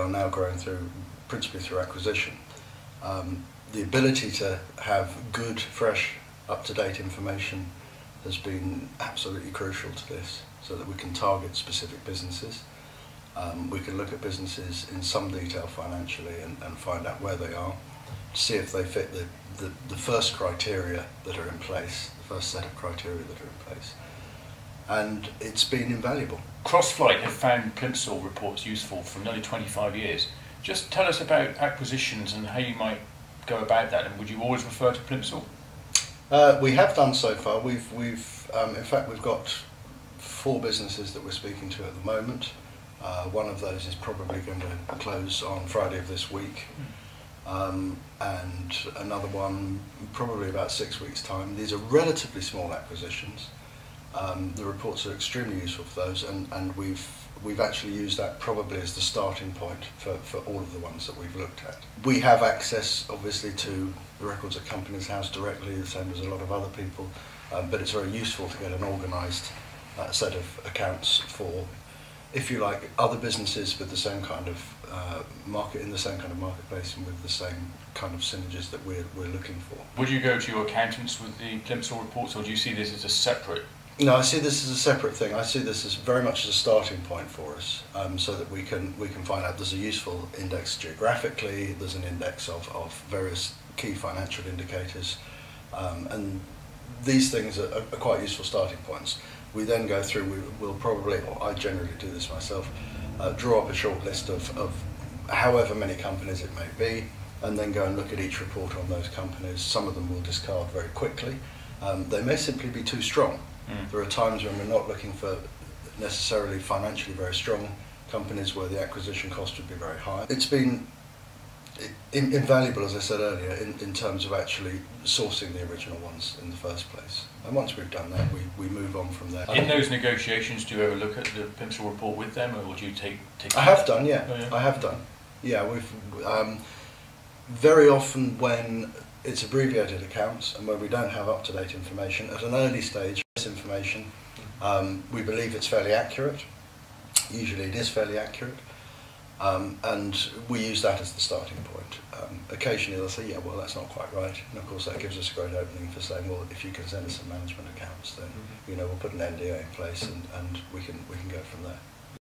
are now growing principally through acquisition. The ability to have good, fresh, up-to-date information has been absolutely crucial to this, so that we can target specific businesses. We can look at businesses in some detail financially and find out where they are, see if they fit the first criteria that are in place, the first set of criteria that are in place. And it's been invaluable. Crossflight have found Plimsoll reports useful for nearly 25 years. Just tell us about acquisitions and how you might go about that, and would you always refer to Plimsoll? We have done so far. In fact, we've got 4 businesses that we're speaking to at the moment. One of those is probably going to close on Friday of this week, and another one probably about 6 weeks' time. These are relatively small acquisitions. The reports are extremely useful for those, and we've actually used that probably as the starting point for all of the ones that we've looked at. We have access, obviously, to the records at Companies House directly, the same as a lot of other people, but it's very useful to get an organised set of accounts for, if you like, other businesses with the same kind of in the same kind of marketplace and with the same kind of synergies that we're looking for. Would you go to your accountants with the Plimsoll reports, or do you see this as a separate? No, I see this as a separate thing. I see this as very much as a starting point for us, so that we can find out there's a useful index geographically, there's an index of various key financial indicators, and these things are quite useful starting points. We then go through, we'll probably, or I generally do this myself, draw up a short list of however many companies it may be, and then go and look at each report on those companies. Some of them we'll discard very quickly. They may simply be too strong. There are times when we're not looking for necessarily financially very strong companies where the acquisition cost would be very high. It's been invaluable, as I said earlier, in terms of actually sourcing the original ones in the first place. And once we've done that, we move on from there. In those negotiations, do you ever look at the Plimsoll report with them, or do you take I have done, yeah. Oh, yeah. I have done. Yeah, we've very often when it's abbreviated accounts and where we don't have up-to-date information, at an early stage, this information, we believe it's fairly accurate. Usually it is fairly accurate. And we use that as the starting point. Occasionally they'll say, yeah, well, that's not quite right. And of course that gives us a great opening for saying, well, if you can send us some management accounts, then we'll put an NDA in place and we can go from there.